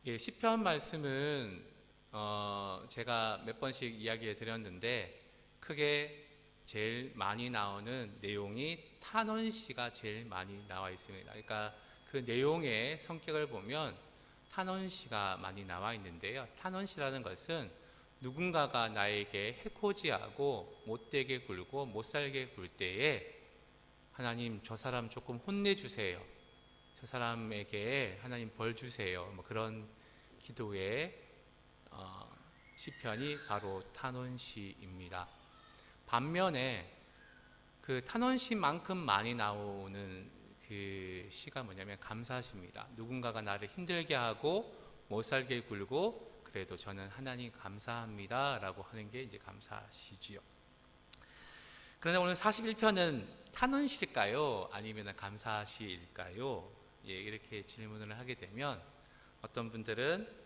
예, 시편 말씀은 제가 몇 번씩 이야기해 드렸는데 크게 제일 많이 나오는 내용이 탄원시가 제일 많이 나와 있습니다. 그러니까 그 내용의 성격을 보면 탄원시가 많이 나와 있는데요. 탄원시라는 것은 누군가가 나에게 해코지하고 못되게 굴고 못살게 굴 때에 하나님 저 사람 조금 혼내주세요. 저 사람에게 하나님 벌 주세요. 뭐 그런 기도의 시편이 바로 탄원시입니다. 반면에 그 탄원시만큼 많이 나오는 그 시가 뭐냐면 감사시입니다. 누군가가 나를 힘들게 하고 못 살게 굴고 그래도 저는 하나님 감사합니다 라고 하는 게 이제 감사시지요. 그런데 오늘 41편은 탄원시일까요? 아니면 감사시일까요? 예, 이렇게 질문을 하게 되면 어떤 분들은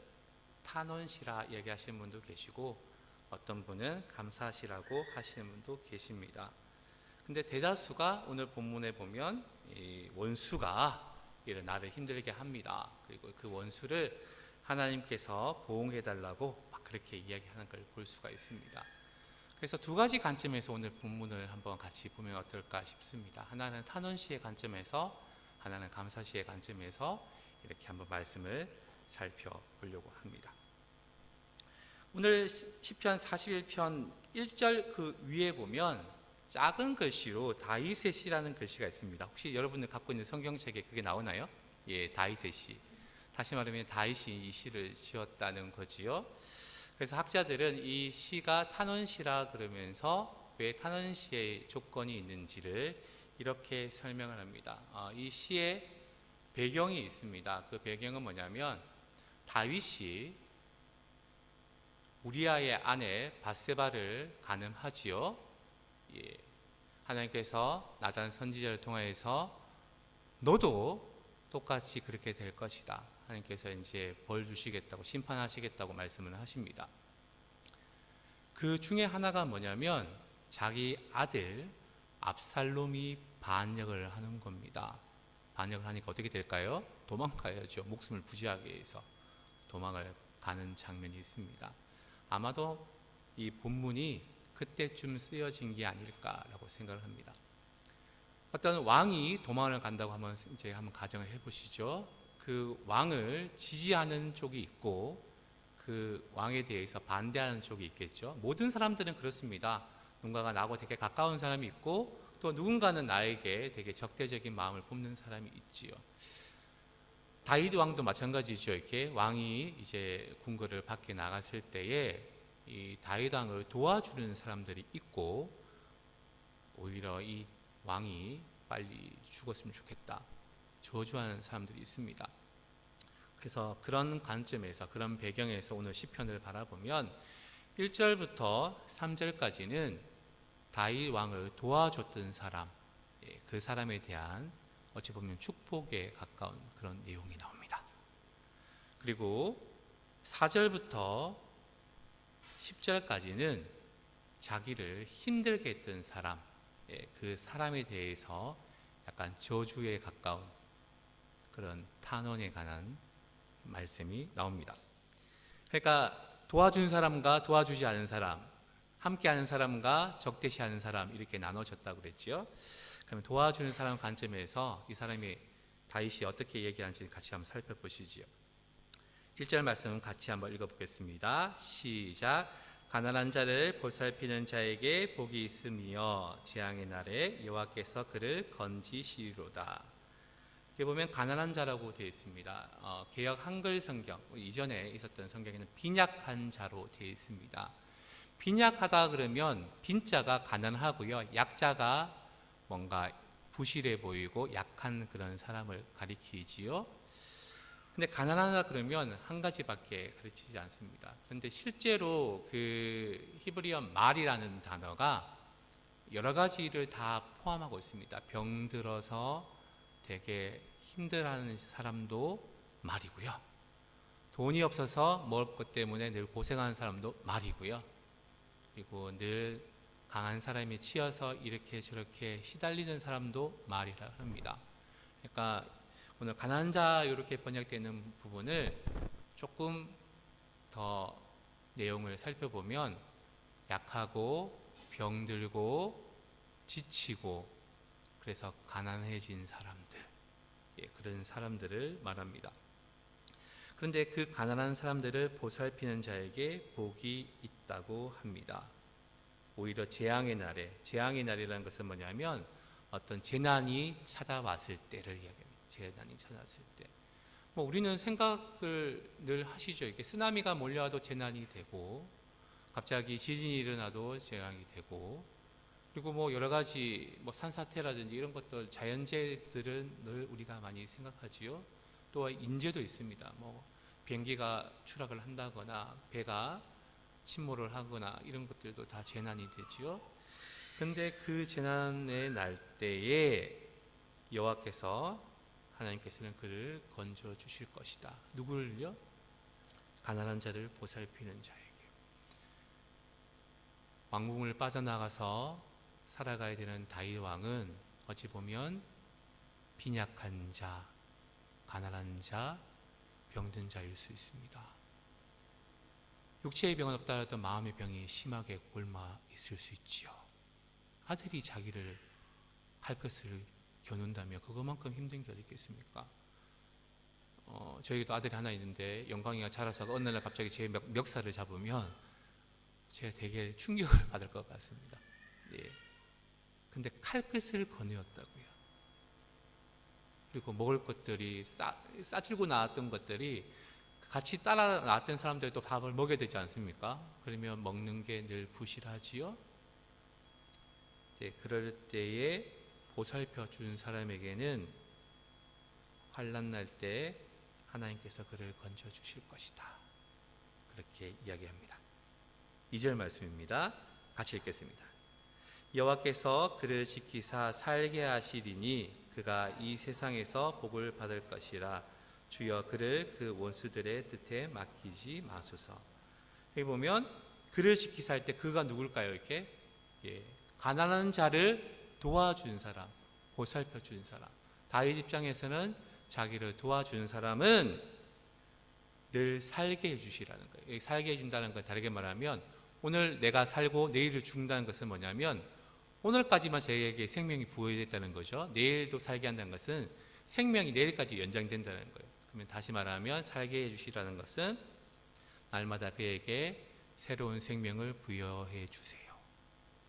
탄원시라 얘기하시는 분도 계시고 어떤 분은 감사시라고 하시는 분도 계십니다. 근데 대다수가 오늘 본문에 보면 이 원수가 나를 힘들게 합니다. 그리고 그 원수를 하나님께서 보응해달라고 막 그렇게 이야기하는 걸 볼 수가 있습니다. 그래서 두 가지 관점에서 오늘 본문을 한번 같이 보면 어떨까 싶습니다. 하나는 탄원시의 관점에서, 하나는 감사시의 관점에서 이렇게 한번 말씀을 살펴보려고 합니다. 오늘 시편 41편 1절 그 위에 보면 작은 글씨로 다윗의 시라는 글씨가 있습니다. 혹시 여러분들 갖고 있는 성경책에 그게 나오나요? 예, 다윗의 시. 다시 말하면 다윗이 이 시를 지었다는 거지요. 그래서 학자들은 이 시가 탄원시라 그러면서 왜 탄원시의 조건이 있는지를 이렇게 설명을 합니다. 이 시에 배경이 있습니다. 그 배경은 뭐냐면 다윗이 우리아의 아내 바세바를 간음하지요. 예. 하나님께서 나단 선지자를 통하여서 너도 똑같이 그렇게 될 것이다. 하나님께서 이제 벌 주시겠다고 심판하시겠다고 말씀을 하십니다. 그 중에 하나가 뭐냐면 자기 아들 압살롬이 반역을 하는 겁니다. 반역을 하니까 어떻게 될까요? 도망가야죠. 목숨을 부지하기 위해서 도망을 가는 장면이 있습니다. 아마도 이 본문이 그때쯤 쓰여진 게 아닐까라고 생각을 합니다. 어떤 왕이 도망을 간다고 하면 이제 한번 가정을 해보시죠. 그 왕을 지지하는 쪽이 있고 그 왕에 대해서 반대하는 쪽이 있겠죠. 모든 사람들은 그렇습니다. 누군가가 나하고 되게 가까운 사람이 있고 또 누군가는 나에게 되게 적대적인 마음을 품는 사람이 있지요. 다윗 왕도 마찬가지죠. 이렇게 왕이 이제 궁궐을 밖에 나갔을 때에 이 다윗 왕을 도와주는 사람들이 있고 오히려 이 왕이 빨리 죽었으면 좋겠다 저주하는 사람들이 있습니다. 그래서 그런 관점에서 그런 배경에서 오늘 시편을 바라보면 1절부터 3절까지는 다윗 왕을 도와줬던 사람, 그 사람에 대한 어찌 보면 축복에 가까운 그런 내용이 나옵니다. 그리고 4절부터 10절까지는 자기를 힘들게 했던 사람, 그 사람에 대해서 약간 저주에 가까운 그런 탄원에 관한 말씀이 나옵니다. 그러니까 도와준 사람과 도와주지 않은 사람, 함께하는 사람과 적대시하는 사람 이렇게 나눠졌다고 그랬죠. 그러면 도와주는 사람 관점에서 이 사람이 다윗이 어떻게 얘기하는지 같이 한번 살펴보시죠. 1절 말씀 같이 한번 읽어보겠습니다. 시작. 가난한 자를 보살피는 자에게 복이 있으며 재앙의 날에 여호와께서 그를 건지시리로다. 여기 보면 가난한 자라고 되어 있습니다. 개역 한글 성경, 이전에 있었던 성경에는 빈약한 자로 되어 있습니다. 빈약하다 그러면 빈자가 가난하고요, 약자가 뭔가 부실해 보이고 약한 그런 사람을 가리키지요. 근데 가난하다 그러면 한 가지밖에 가르치지 않습니다. 그런데 실제로 그 히브리어 말이라는 단어가 여러 가지를 다 포함하고 있습니다. 병들어서 되게 힘들어하는 사람도 말이고요. 돈이 없어서 먹을 것 때문에 늘 고생하는 사람도 말이고요. 그리고 늘 강한 사람이 치여서 이렇게 저렇게 시달리는 사람도 말이라 합니다. 그러니까 오늘 가난한 자 이렇게 번역되는 부분을 조금 더 내용을 살펴보면 약하고 병들고 지치고 그래서 가난해진 사람들, 그런 사람들을 말합니다. 그런데 그 가난한 사람들을 보살피는 자에게 복이 있다고 합니다. 오히려 재앙의 날이라는 것은 뭐냐면 어떤 재난이 찾아왔을 때를 이야기합니다. 재난이 찾아왔을 때. 우리는 생각을 늘 하시죠. 이렇게 쓰나미가 몰려와도 재난이 되고, 갑자기 지진이 일어나도 재앙이 되고, 그리고 여러 가지 산사태라든지 이런 것들, 자연재해들은 늘 우리가 많이 생각하지요. 또 인재도 있습니다. 비행기가 추락을 한다거나 배가 침몰을 하거나 이런 것들도 다 재난이 되지요. 그런데 그 재난의 날 때에 여호와께서 하나님께서는 그를 건져 주실 것이다. 누구를요? 가난한 자를 보살피는 자에게. 왕궁을 빠져나가서 살아가야 되는 다윗 왕은 어찌 보면 빈약한 자, 가난한 자, 병든 자일 수 있습니다. 육체의 병은 없다 하더라도 마음의 병이 심하게 곪아 있을 수 있지요. 아들이 자기를 할 것을 겨눈다면 그것만큼 힘든 게 어디 있겠습니까? 저희도 아들이 하나 있는데 영광이가 자라서 어느 날 갑자기 제 멱살을 잡으면 제가 되게 충격을 받을 것 같습니다. 근데 칼끝을 거느였다고요. 그리고 먹을 것들이 싸질고 나왔던 것들이 같이 따라 나왔던 사람들도 밥을 먹여야 되지 않습니까? 그러면 먹는 게 늘 부실하지요. 그럴 때에 보살펴 주는 사람에게는 환난 날 때 하나님께서 그를 건져 주실 것이다. 그렇게 이야기합니다. 2절 말씀입니다. 같이 읽겠습니다. 여호와께서 그를 지키사 살게 하시리니 그가 이 세상에서 복을 받을 것이라. 주여 그를 그 원수들의 뜻에 맡기지 마소서. 여기 보면 그를 지키사 할 때 그가 누굴까요? 이렇게 가난한 자를 도와준 사람, 보살펴 준 사람. 다윗 입장에서는 자기를 도와준 사람은 늘 살게 해주시라는 거예요. 여기 살게 해준다는 건 다르게 말하면 오늘 내가 살고 내일을 죽는다는 것은 뭐냐면 오늘까지만 저에게 생명이 부여됐다는 거죠. 내일도 살게 한다는 것은 생명이 내일까지 연장된다는 거예요. 그러면 다시 말하면 살게 해주시라는 것은 날마다 그에게 새로운 생명을 부여해 주세요.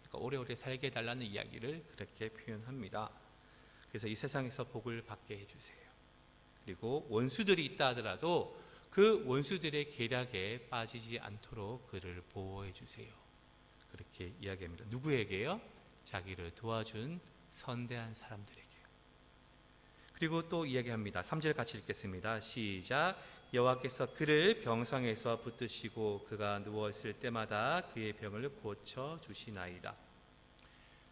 그러니까 오래오래 살게 해달라는 이야기를 그렇게 표현합니다. 그래서 이 세상에서 복을 받게 해주세요. 그리고 원수들이 있다 하더라도 그 원수들의 계략에 빠지지 않도록 그를 보호해 주세요. 그렇게 이야기합니다. 누구에게요? 자기를 도와준 선대한 사람들에게요. 그리고 또 이야기합니다. 3절 같이 읽겠습니다. 시작. 여호와께서 그를 병상에서 붙드시고 그가 누워있을 때마다 그의 병을 고쳐주시나이다.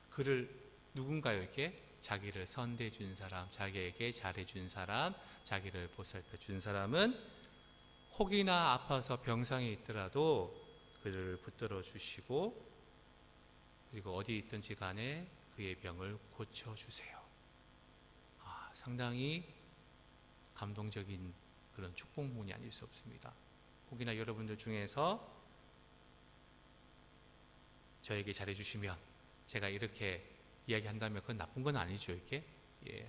그를 누군가요? 이렇게 자기를 선대해 준 사람, 자기에게 잘해 준 사람, 자기를 보살펴 준 사람은 혹이나 아파서 병상에 있더라도 그를 붙들어 주시고 그리고 어디 있든지 간에 그의 병을 고쳐주세요. 상당히 감동적인 그런 축복문이 아닐 수 없습니다. 혹이나 여러분들 중에서 저에게 잘해주시면 제가 이렇게 이야기한다면 그건 나쁜 건 아니죠. 이렇게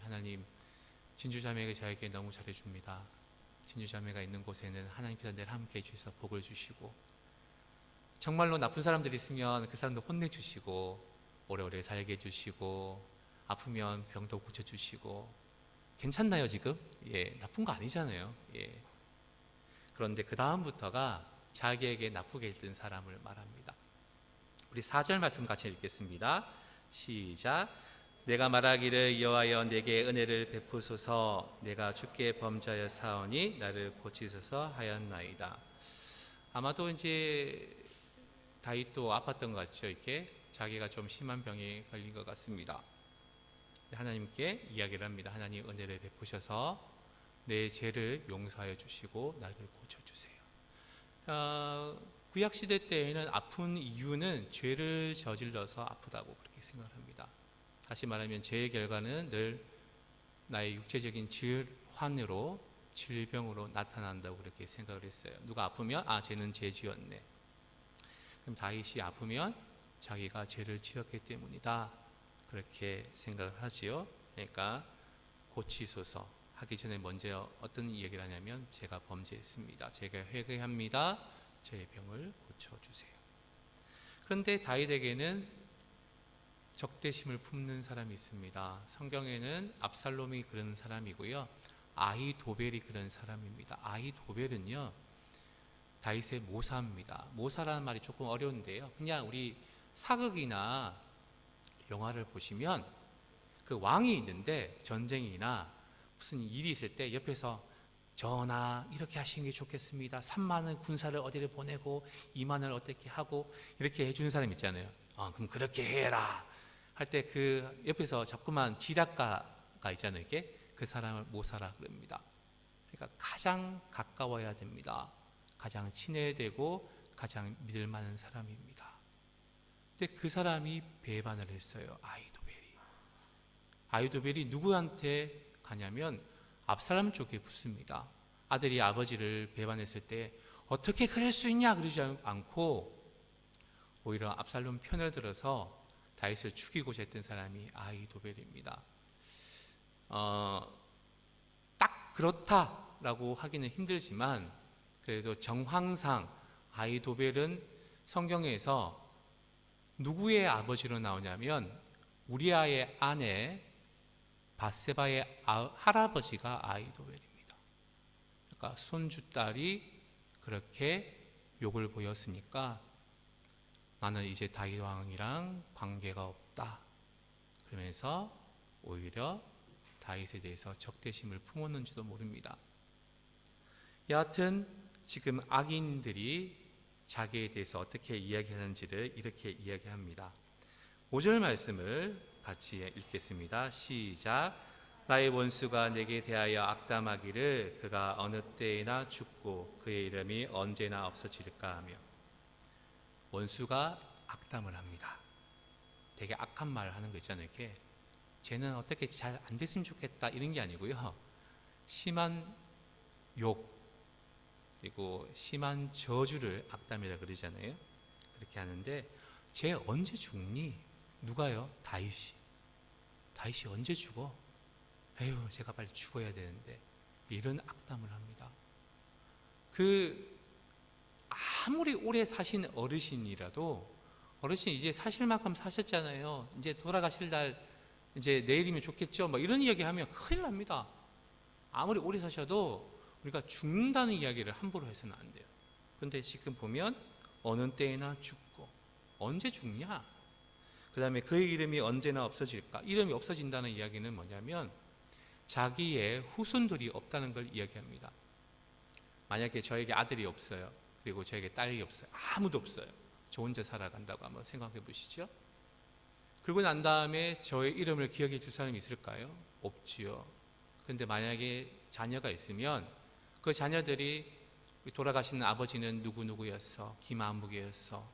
하나님 진주자매가 저에게 너무 잘해줍니다. 진주자매가 있는 곳에는 하나님께서 늘 함께 해주셔서 복을 주시고 정말로 나쁜 사람들이 있으면 그 사람도 혼내주시고 오래오래 살게 해주시고 아프면 병도 고쳐주시고 괜찮나요 지금? 나쁜 거 아니잖아요. 그런데 그 다음부터가 자기에게 나쁘게 일든 사람을 말합니다. 우리 4절 말씀 같이 읽겠습니다. 시작. 내가 말하기를 여호와여 내게 은혜를 베푸소서 내가 주께 범죄하여 사오니 나를 고치소서 하였나이다. 아마도 이제 다윗도 아팠던 것 같죠. 이렇게 자기가 좀 심한 병에 걸린 것 같습니다. 하나님께 이야기를 합니다. 하나님 은혜를 베푸셔서 내 죄를 용서하여 주시고 나를 고쳐주세요. 구약시대 때에는 아픈 이유는 죄를 저질러서 아프다고 그렇게 생각을 합니다. 다시 말하면 죄의 결과는 늘 나의 육체적인 질환으로 질병으로 나타난다고 그렇게 생각을 했어요. 누가 아프면 쟤는 죄 지었네. 그럼 다윗이 아프면 자기가 죄를 지었기 때문이다. 그렇게 생각을 하지요. 그러니까 고치소서 하기 전에 먼저 어떤 얘기를 하냐면 제가 범죄했습니다. 제가 회개합니다. 제 병을 고쳐주세요. 그런데 다윗에게는 적대심을 품는 사람이 있습니다. 성경에는 압살롬이 그런 사람이고요. 아히도벨이 그런 사람입니다. 아히도벨은요, 다윗의 모사입니다. 모사라는 말이 조금 어려운데요. 그냥 우리 사극이나 영화를 보시면 그 왕이 있는데 전쟁이나 무슨 일이 있을 때 옆에서 전하 이렇게 하시는 게 좋겠습니다. 3만원 군사를 어디를 보내고 2만원을 어떻게 하고 이렇게 해주는 사람 있잖아요. 그럼 그렇게 해라 할 때 그 옆에서 자꾸만 지략가가 있잖아요. 이게 그 사람을 모사라 그럽니다. 그러니까 가장 가까워야 됩니다. 가장 친해야 되고 가장 믿을 만한 사람입니다. 근데 그 사람이 배반을 했어요. 아히도벨이 누구한테 가냐면 압살롬 쪽에 붙습니다. 아들이 아버지를 배반했을 때 어떻게 그럴 수 있냐 그러지 않고 오히려 압살롬 편을 들어서 다윗을 죽이고자 했던 사람이 아히도벨입니다. 딱 그렇다라고 하기는 힘들지만 그래도 정황상 아히도벨은 성경에서 누구의 아버지로 나오냐면 우리아의 아내 밧세바의 할아버지가 아히도벨입니다. 그러니까 손주딸이 그렇게 욕을 보였으니까 나는 이제 다윗 왕이랑 관계가 없다. 그러면서 오히려 다윗에 대해서 적대심을 품었는지도 모릅니다. 여하튼 지금 악인들이 자기에 대해서 어떻게 이야기하는지를 이렇게 이야기합니다. 5절 말씀을 같이 읽겠습니다. 시작. 나의 원수가 내게 대하여 악담하기를 그가 어느 때에나 죽고 그의 이름이 언제나 없어질까 하며. 원수가 악담을 합니다. 되게 악한 말 하는 거 있잖아요. 이렇게 쟤는 어떻게 잘 안 됐으면 좋겠다 이런 게 아니고요. 심한 욕 그리고 심한 저주를 악담이라 그러잖아요. 그렇게 하는데 쟤 언제 죽니? 누가요? 다윗이 언제 죽어? 에휴 제가 빨리 죽어야 되는데 이런 악담을 합니다. 아무리 오래 사신 어르신이라도 어르신 이제 사실 만큼 사셨잖아요. 이제 돌아가실 날 이제 내일이면 좋겠죠. 뭐 이런 이야기 하면 큰일 납니다. 아무리 오래 사셔도 우리가 죽는다는 이야기를 함부로 해서는 안 돼요. 그런데 지금 보면 어느 때에나 죽고 언제 죽냐? 그 다음에 그의 이름이 언제나 없어질까? 이름이 없어진다는 이야기는 뭐냐면 자기의 후손들이 없다는 걸 이야기합니다. 만약에 저에게 아들이 없어요. 그리고 저에게 딸이 없어요. 아무도 없어요. 저 혼자 살아간다고 한번 생각해 보시죠. 그러고 난 다음에 저의 이름을 기억해 줄 사람이 있을까요? 없지요. 그런데 만약에 자녀가 있으면 그 자녀들이 돌아가시는 아버지는 누구누구였어. 김아무개였어.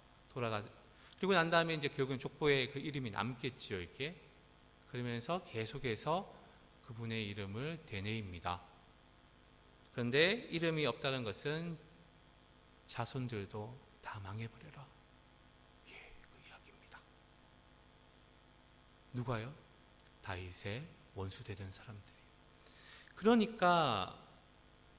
그리고 난 다음에 이제 결국은 족보에 그 이름이 남겠지요. 이렇게. 그러면서 계속해서 그분의 이름을 되뇌입니다. 그런데 이름이 없다는 것은 자손들도 다 망해버려라. 그 이야기입니다. 누가요? 다윗의 원수되는 사람들이. 그러니까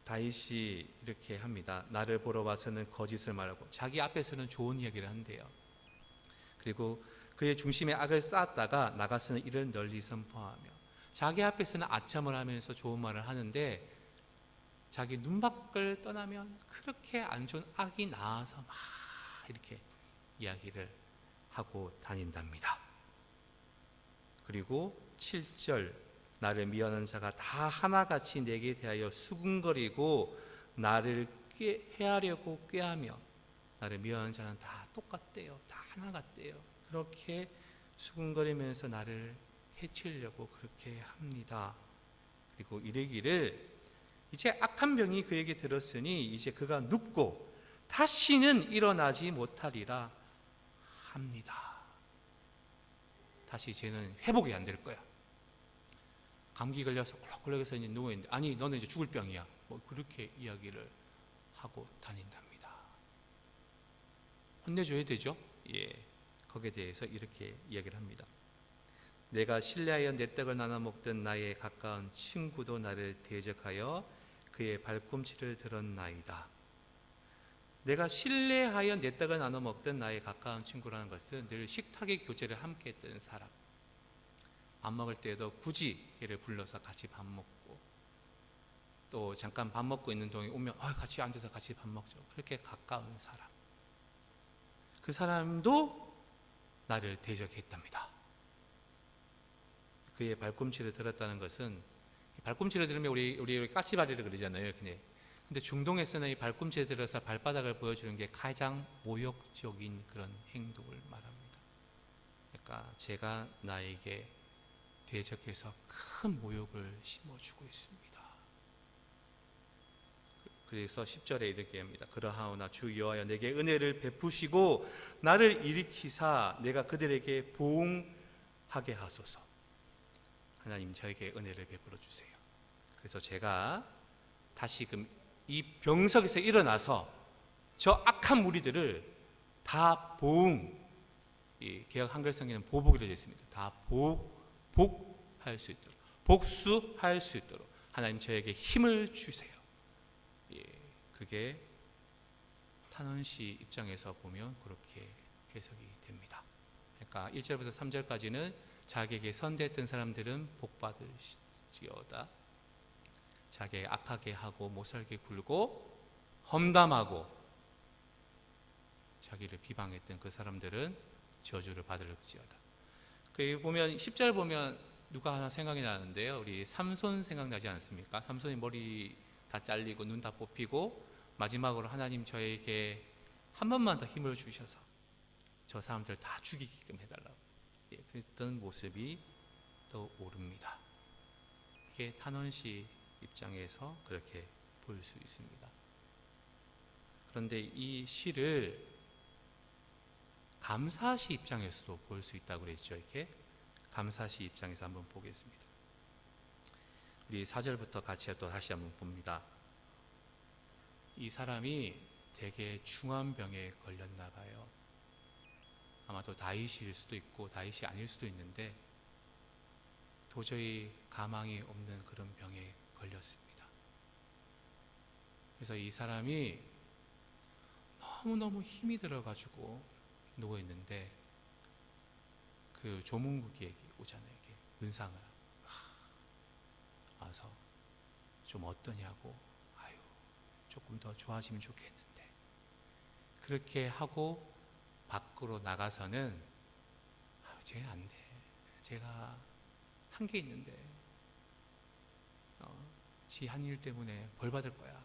다윗이 이렇게 합니다. 나를 보러 와서는 거짓을 말하고 자기 앞에서는 좋은 이야기를 한대요. 그리고 그의 중심에 악을 쌓았다가 나가서는 이를 널리 선포하며 자기 앞에서는 아첨을 하면서 좋은 말을 하는데 자기 눈 밖을 떠나면 그렇게 안 좋은 악이 나와서 막 이렇게 이야기를 하고 다닌답니다. 그리고 7절 나를 미워하는 자가 다 하나같이 내게 대하여 수군거리고 나를 해하려고 꾀하며 나를 미워하는 자는 다 똑같대요. 다 하나 같대요. 그렇게 수군거리면서 나를 해치려고 그렇게 합니다. 그리고 이르기를 이제 악한 병이 그에게 들었으니 이제 그가 눕고 다시는 일어나지 못하리라 합니다. 다시 쟤는 회복이 안 될 거야. 감기 걸려서 꿀럭꿀럭해서 이제 누워있는데 아니 너는 이제 죽을 병이야. 뭐 그렇게 이야기를 하고 다닌답니다. 혼내줘야 되죠? 예, 거기에 대해서 이렇게 이야기를 합니다. 내가 신뢰하여 내 떡을 나눠 먹던 나의 가까운 친구도 나를 대적하여 그의 발꿈치를 들었나이다. 내가 신뢰하여 내 떡을 나눠 먹던 나의 가까운 친구라는 것은 늘 식탁의 교제를 함께 했던 사람, 밥 먹을 때에도 굳이 얘를 불러서 같이 밥 먹고, 또 잠깐 밥 먹고 있는 동안 오면 같이 앉아서 같이 밥 먹죠. 그렇게 가까운 사람, 그 사람도 나를 대적했답니다. 그의 발꿈치를 들었다는 것은, 발꿈치를 들으면 우리 까치발이라 그러잖아요. 근데 중동에서는 이 발꿈치에 들어서 발바닥을 보여주는 게 가장 모욕적인 그런 행동을 말합니다. 그러니까 제가 나에게 대적해서 큰 모욕을 심어주고 있습니다. 그래서 10절에 이렇게 합니다. 그러하오나 주 여호와여 내게 은혜를 베푸시고 나를 일으키사 내가 그들에게 보응하게 하소서. 하나님 저에게 은혜를 베풀어 주세요. 그래서 제가 다시금 이 병석에서 일어나서 저 악한 무리들을 다 이 개역 한글 성경에는 보복이라고 되어 있습니다. 다 복할 수 있도록, 복수할 수 있도록 하나님 저에게 힘을 주세요. 예, 그게 탄원시 입장에서 보면 그렇게 해석이 됩니다. 그러니까 1절부터 3절까지는 자기에게 선대했던 사람들은 복받을지어다. 자기에게 악하게 하고 못살게 굴고 험담하고 자기를 비방했던 그 사람들은 저주를 받을지어다. 그 보면 10절 보면 누가 하나 생각이 나는데요. 우리 삼손 생각나지 않습니까? 삼손이 머리 다 잘리고 눈 다 뽑히고 마지막으로 하나님 저에게 한 번만 더 힘을 주셔서 저 사람들 다 죽이게끔 해달라고 그랬던 모습이 떠오릅니다. 이게 탄원시 입장에서 그렇게 볼 수 있습니다. 그런데 이 시를 감사시 입장에서도 볼 수 있다고 그랬죠. 이렇게 감사시 입장에서 한번 보겠습니다. 우리 4절부터 같이 또 다시 한번 봅니다. 이 사람이 되게 중한 병에 걸렸나 봐요. 아마도 다윗일 수도 있고 다윗이 아닐 수도 있는데 도저히 가망이 없는 그런 병에 걸렸습니다. 그래서 이 사람이 너무너무 힘이 들어가지고 누워있는데 그 조문국이 오잖아요. 문상을 와서 좀 어떠냐고, 조금 더 좋아지면 좋겠는데, 그렇게 하고 밖으로 나가서는 제가 안 돼, 제가 한 게 있는데 지 한 일 때문에 벌 받을 거야,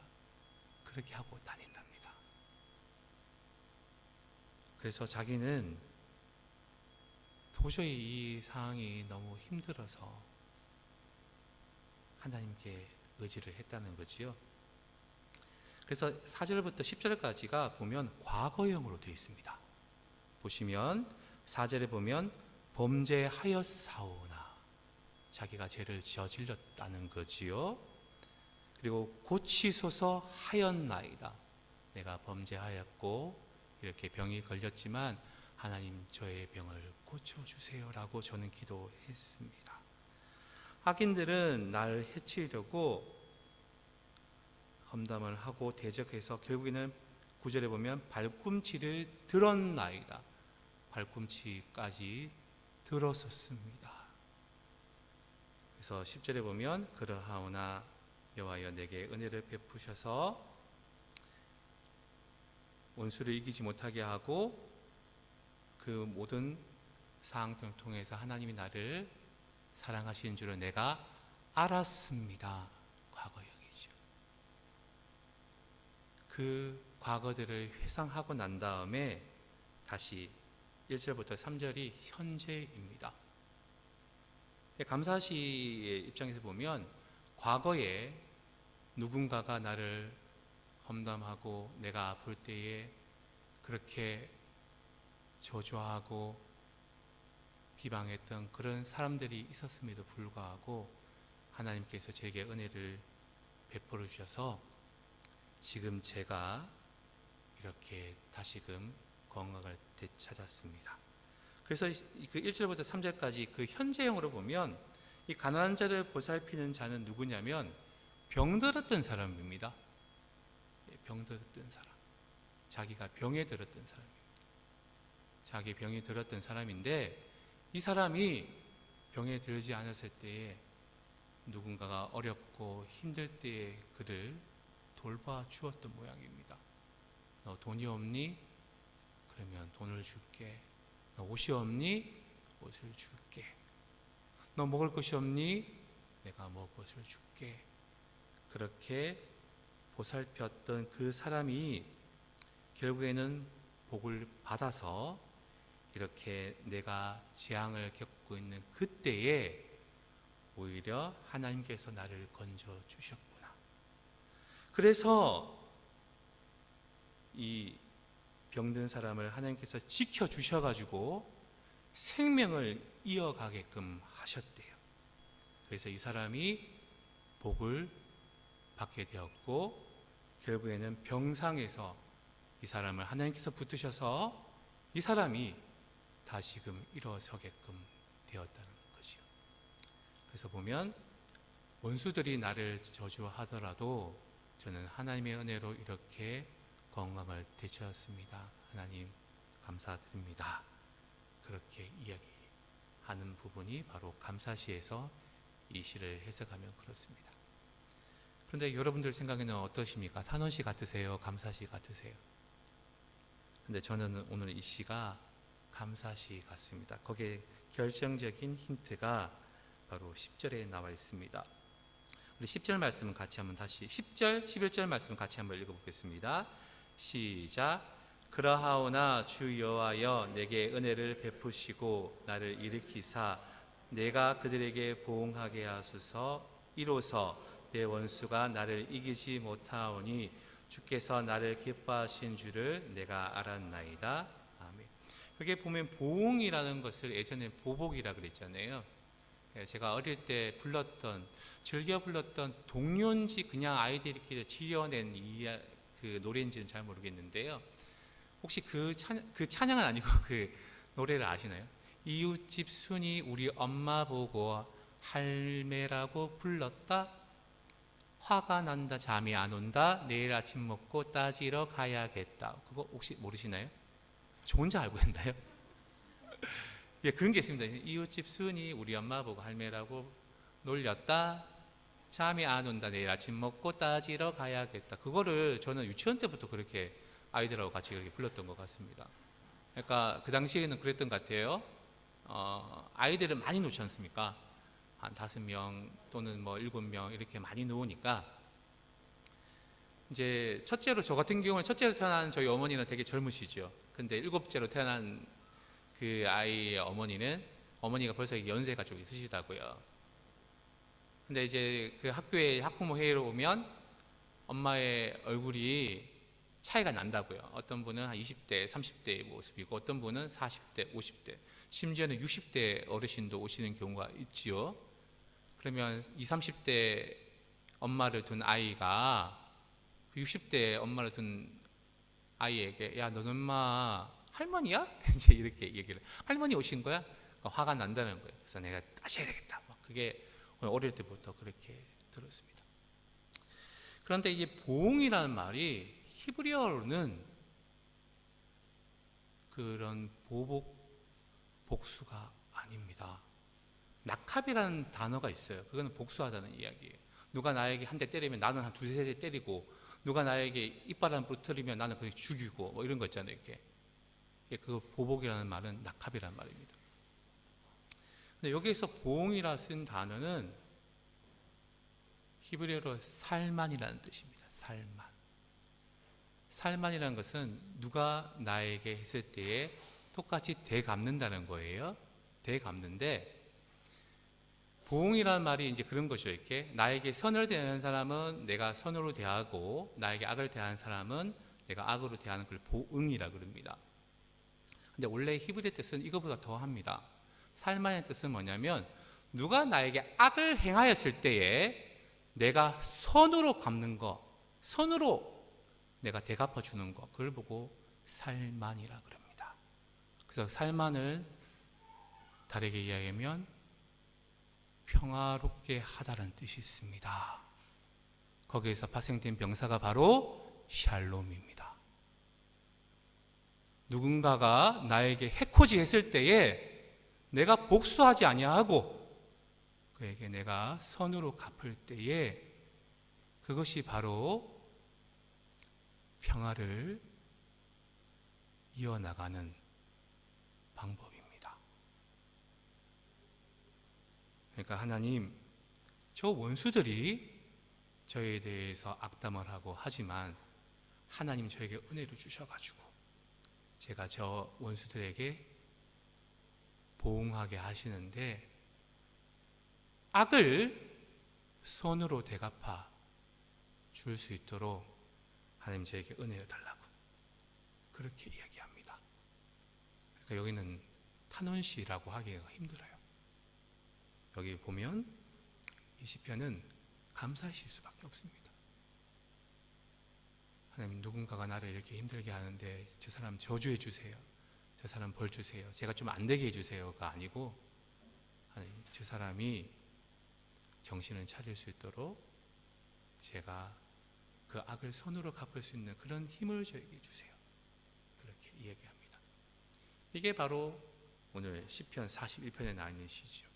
그렇게 하고 다닌답니다. 그래서 자기는 도저히 이 상황이 너무 힘들어서 하나님께 의지를 했다는 거지요. 그래서 4절부터 10절까지가 보면 과거형으로 되어 있습니다. 보시면 4절에 보면 범죄하였사오나, 자기가 죄를 저질렀다는 거지요. 그리고 고치소서 하였나이다, 내가 범죄하였고 이렇게 병이 걸렸지만 하나님 저의 병을 고쳐주세요 라고 저는 기도했습니다. 악인들은 나를 해치려고 험담을 하고 대적해서 결국에는 9절에 보면 발꿈치를 들었나이다, 발꿈치까지 들었었습니다. 그래서 10절에 보면 그러하오나 여호와여 내게 은혜를 베푸셔서 원수를 이기지 못하게 하고 그 모든 상황들을 통해서 하나님이 나를 사랑하시는 줄을 내가 알았습니다. 과거형이죠. 그 과거들을 회상하고 난 다음에 다시 1절부터 3절이 현재입니다. 감사시의 입장에서 보면 과거에 누군가가 나를 험담하고 내가 아플 때에 그렇게 저주하고 비방했던 그런 사람들이 있었음에도 불구하고 하나님께서 제게 은혜를 베풀어 주셔서 지금 제가 이렇게 다시금 건강을 되찾았습니다. 그래서 그 1절부터 3절까지 그 현재형으로 보면 이 가난한 자를 보살피는 자는 누구냐면 병들었던 사람입니다. 병들었던 사람. 자기가 병에 들었던 사람입니다. 자기 병이 들었던 사람인데 이 사람이 병에 들지 않았을 때에 누군가가 어렵고 힘들 때에 그를 돌봐 주었던 모양입니다. 너 돈이 없니? 그러면 돈을 줄게. 너 옷이 없니? 옷을 줄게. 너 먹을 것이 없니? 내가 먹을 것을 줄게. 그렇게 보살폈던 그 사람이 결국에는 복을 받아서 이렇게 내가 재앙을 겪고 있는 그때에 오히려 하나님께서 나를 건져 주셨구나. 그래서 이 병든 사람을 하나님께서 지켜 주셔가지고 생명을 이어가게끔 하셨대요. 그래서 이 사람이 복을 받게 되었고 결국에는 병상에서 이 사람을 하나님께서 붙드셔서 이 사람이 다시금 일어서게끔 되었다는 것이요. 그래서 보면 원수들이 나를 저주하더라도 저는 하나님의 은혜로 이렇게 건강을 되찾았습니다. 하나님 감사드립니다. 그렇게 이야기하는 부분이 바로 감사시에서 이 시를 해석하면 그렇습니다. 그런데 여러분들 생각에는 어떠십니까? 탄원시 같으세요? 감사시 같으세요? 근데 저는 오늘 이 시가 감사시 같습니다. 거기에 결정적인 힌트가 바로 10절에 나와 있습니다. 우리 10절 말씀은 같이 한번 다시 10절, 11절 말씀은 같이 한번 읽어보겠습니다. 시작. 그러하오나 주 여호와여 내게 은혜를 베푸시고 나를 일으키사 내가 그들에게 보응하게 하소서. 이로써 내 원수가 나를 이기지 못하오니 주께서 나를 기뻐하신 줄을 내가 알았나이다. 아멘. 그게 보면 보응이라는 것을 예전에 보복이라 그랬잖아요. 제가 어릴 때 즐겨 불렀던 동요인지 그냥 아이들끼리 지어낸 그 노래인지는 잘 모르겠는데요. 혹시 그 찬양은 아니고 그 노래를 아시나요? 이웃집 순이 우리 엄마 보고 할매라고 불렀다. 화가 난다 잠이 안 온다 내일 아침 먹고 따지러 가야겠다. 그거 혹시 모르시나요? 저 혼자 알고 있나요? 예, 그런 게 있습니다. 이웃집 순이 우리 엄마 보고 할매라고 놀렸다. 잠이 안 온다. 내일 아침 먹고 따지러 가야겠다. 그거를 저는 유치원 때부터 그렇게 아이들하고 같이 그렇게 불렀던 것 같습니다. 그러니까 그 당시에는 그랬던 것 같아요. 아이들은 많이 놓지 않습니까? 한 5명 또는 뭐 7명 이렇게 많이 놓으니까 이제 첫째로 저 같은 경우는 첫째로 태어난 저희 어머니는 되게 젊으시죠. 근데 7째로 태어난 그 아이의 어머니가 벌써 연세가 좀 있으시다고요. 근데 이제 그 학교에 학부모 회의로 오면 엄마의 얼굴이 차이가 난다고요. 어떤 분은 한 20대, 30대의 모습이고 어떤 분은 40대, 50대, 심지어는 60대 어르신도 오시는 경우가 있지요. 그러면 20, 30대 엄마를 둔 아이가 60대 엄마를 둔 아이에게 야, 너는 엄마 할머니야? 이제 이렇게 얘기를 할머니 오신 거야? 화가 난다는 거예요. 그래서 내가 다시 해야 되겠다. 그게 어릴 때부터 그렇게 들었습니다. 그런데 이제 보응이라는 말이 히브리어로는 그런 복수가 아닙니다. 낙합이라는 단어가 있어요. 그거는 복수하다는 이야기예요. 누가 나에게 한 대 때리면 나는 한 2-3대 때리고 누가 나에게 이빨 한 부러뜨리면 나는 그게 죽이고 뭐 이런 거 있잖아요. 이렇게. 그 보복이라는 말은 낙합이라는 말입니다. 근데 여기에서 보응이라 쓴 단어는 히브리어로 살만이라는 뜻입니다. 살만이라는 것은 누가 나에게 했을 때에 똑같이 되갚는다는 거예요. 되갚는데 보응이라는 말이 이제 그런 것이죠. 이렇게 나에게 선을 대하는 사람은 내가 선으로 대하고 나에게 악을 대하는 사람은 내가 악으로 대하는 걸 보응이라 그럽니다. 근데 원래 히브리 뜻은 이거보다 더 합니다. 살만의 뜻은 뭐냐면 누가 나에게 악을 행하였을 때에 내가 선으로 갚는 거, 선으로 내가 대갚아 주는 거, 그걸 보고 살만이라 그럽니다. 그래서 살만을 다르게 이야기하면 평화롭게 하다라는 뜻이 있습니다. 거기에서 파생된 명사가 바로 샬롬입니다. 누군가가 나에게 해코지 했을 때에 내가 복수하지 아니하고 그에게 내가 선으로 갚을 때에 그것이 바로 평화를 이어나가는 방법입니다. 그러니까 하나님, 저 원수들이 저에 대해서 악담을 하고 하지만 하나님 저에게 은혜를 주셔가지고 제가 저 원수들에게 보응하게 하시는데 악을 선으로 대갚아 줄 수 있도록 하나님 저에게 은혜를 달라고 그렇게 이야기합니다. 그러니까 여기는 탄원시라고 하기가 힘들어요. 여기 보면 이 시편은 감사하실 수밖에 없습니다. 하나님, 누군가가 나를 이렇게 힘들게 하는데 저 사람 저주해 주세요, 저 사람 벌 주세요, 제가 좀 안 되게 해주세요가 아니고 하나님, 저 사람이 정신을 차릴 수 있도록 제가 그 악을 손으로 갚을 수 있는 그런 힘을 저에게 주세요. 그렇게 이야기합니다. 이게 바로 오늘 시편 41편에 나와 있는 시죠.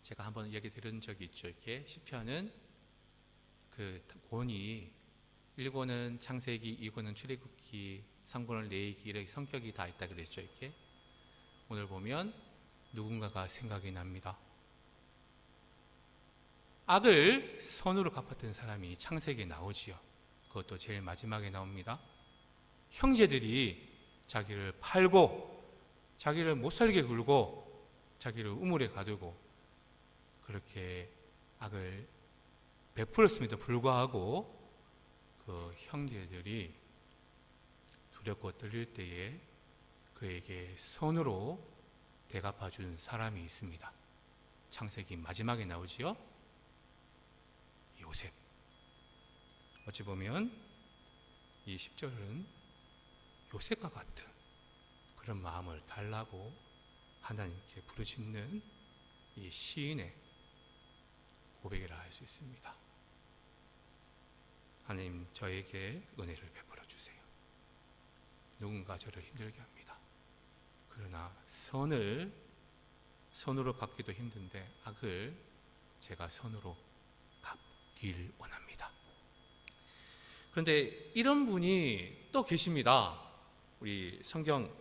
제가 한번 얘기 들은 적이 있죠. 이렇게 시편은 그 권이 1권은 창세기, 2권은 출애굽기, 3권은 레위기, 이렇게 성격이 다 있다 그랬죠. 이렇게 오늘 보면 누군가가 생각이 납니다. 악을 선으로 갚았던 사람이 창세기에 나오지요. 그것도 제일 마지막에 나옵니다. 형제들이 자기를 팔고 자기를 못살게 굴고 자기를 우물에 가두고 그렇게 악을 베풀었음에도 불구하고 그 형제들이 두렵고 떨릴 때에 그에게 손으로 대갚아 준 사람이 있습니다. 창세기 마지막에 나오지요. 요셉. 어찌 보면 이 10절은 요셉과 같은 그런 마음을 달라고 하나님께 부르짖는 이 시인의 고백이라 할 수 있습니다. 하나님, 저에게 은혜를 베풀어 주세요. 누군가 저를 힘들게 합니다. 그러나 선으로 갚기도 힘든데 악을 제가 선으로 갚길 원합니다. 그런데 이런 분이 또 계십니다. 우리 성경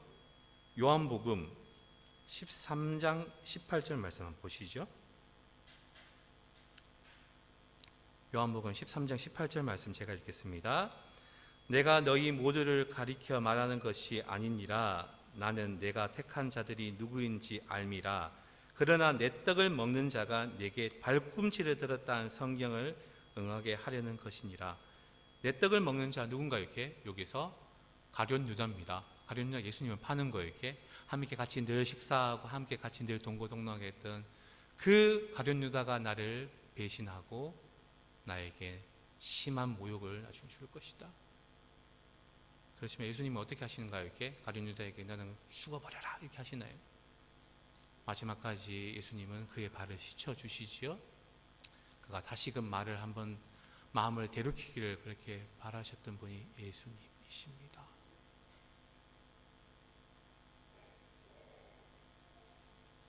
요한복음 13장 18절 말씀 한번 보시죠. 요한복음 13장 18절 말씀 제가 읽겠습니다. 내가 너희 모두를 가리켜 말하는 것이 아니니라. 나는 내가 택한 자들이 누구인지 알미라. 그러나 내 떡을 먹는 자가 내게 발꿈치를 들었다는 성경을 응하게 하려는 것이니라. 내 떡을 먹는 자 누군가? 이렇게 여기서 가룟 유다입니다. 가룟 유다, 예수님을 파는 거예요. 이렇게 함께 같이 늘 식사하고 함께 같이 늘 동고동락하게 했던 그 가룟 유다가 나를 배신하고 나에게 심한 모욕을 나중에 줄 것이다. 그렇지만 예수님은 어떻게 하시는가요? 이렇게 가룟 유다에게 너는 죽어버려라 이렇게 하시나요? 마지막까지 예수님은 그의 발을 씻어 주시지요. 그가 다시금 말을 한번 마음을 되돌이키기를 그렇게 바라셨던 분이 예수님이십니다.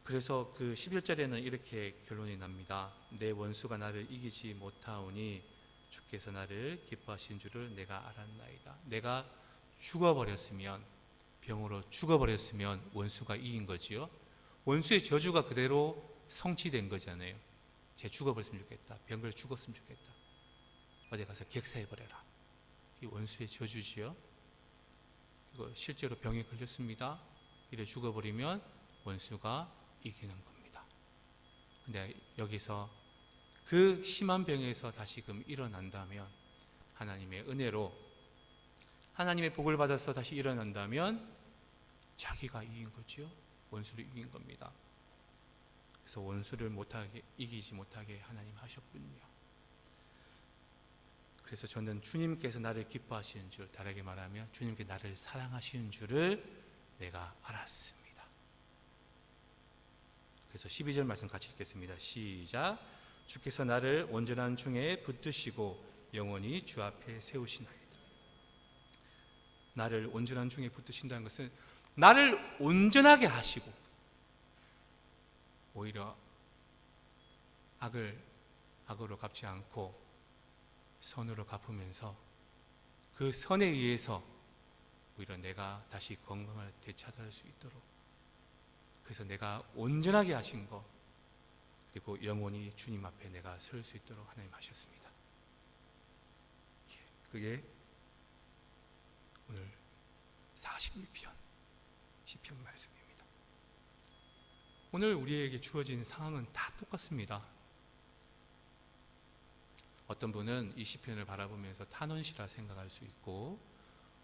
그래서 그 11절에는 이렇게 결론이 납니다. 내 원수가 나를 이기지 못하오니 주께서 나를 기뻐하신 줄을 내가 알았나이다. 내가 죽어버렸으면, 병으로 죽어버렸으면 원수가 이긴 거지요. 원수의 저주가 그대로 성취된 거잖아요. 쟤 죽어버렸으면 좋겠다. 병을 죽었으면 좋겠다. 어디 가서 객사해버려라. 이 원수의 저주지요. 이거 실제로 병에 걸렸습니다. 이래 죽어버리면 원수가 이기는 겁니다. 근데 여기서 그 심한 병에서 다시금 일어난다면, 하나님의 은혜로 하나님의 복을 받아서 다시 일어난다면 자기가 이긴 거지요. 원수를 이긴 겁니다. 그래서 원수를 이기지 못하게 하나님 하셨군요. 그래서 저는 주님께서 나를 기뻐하시는 줄, 다르게 말하면 주님께 나를 사랑하시는 줄을 내가 알았습니다. 그래서 12절 말씀 같이 읽겠습니다. 시작. 주께서 나를 온전한 중에 붙드시고 영원히 주 앞에 세우시나이다. 나를 온전한 중에 붙드신다는 것은 나를 온전하게 하시고 오히려 악으로 갚지 않고 선으로 갚으면서 그 선에 의해서 오히려 내가 다시 건강을 되찾을 수 있도록, 그래서 내가 온전하게 하신 것, 그리고 영원히 주님 앞에 내가 설 수 있도록 하나님 하셨습니다. 그게 오늘 46편 시편 말씀입니다. 오늘 우리에게 주어진 상황은 다 똑같습니다. 어떤 분은 이 시편을 바라보면서 탄원시라 생각할 수 있고,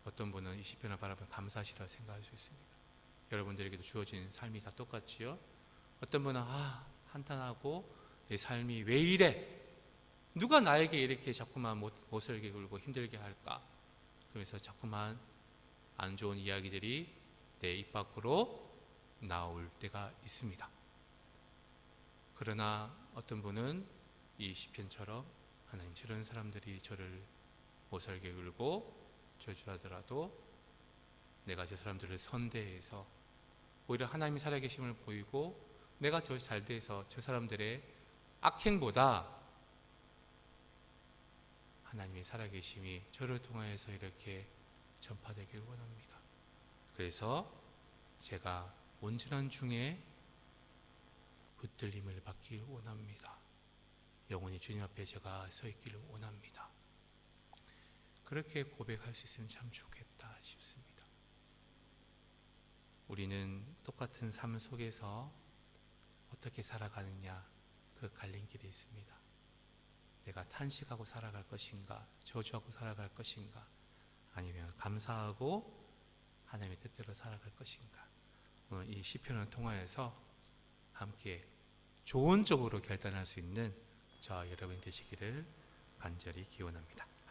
어떤 분은 이 시편을 바라보면 감사시라 생각할 수 있습니다. 여러분들에게도 주어진 삶이 다 똑같지요. 어떤 분은 한탄하고 내 삶이 왜 이래? 누가 나에게 이렇게 자꾸만 못 살게 굴고 힘들게 할까? 그러면서 자꾸만 안 좋은 이야기들이 내 입 밖으로 나올 때가 있습니다. 그러나 어떤 분은 이 시편처럼 하나님, 저런 사람들이 저를 못 살게 굴고 저주하더라도 내가 저 사람들을 선대해서 오히려 하나님이 살아계심을 보이고 내가 더 잘 돼서 저 사람들의 악행보다 하나님의 살아계심이 저를 통하여서 이렇게 전파되기를 원합니다. 그래서 제가 온전한 중에 붙들림을 받기를 원합니다. 영원히 주님 앞에 제가 서 있기를 원합니다. 그렇게 고백할 수 있으면 참 좋겠다 싶습니다. 우리는 똑같은 삶 속에서 어떻게 살아가느냐, 그 갈림길이 있습니다. 내가 탄식하고 살아갈 것인가, 저주하고 살아갈 것인가, 아니면 감사하고 하나님의 뜻대로 살아갈 것인가. 오늘 이 시편을 통하여서 함께 좋은 쪽으로 결단할 수 있는 저와 여러분이 되시기를 간절히 기원합니다.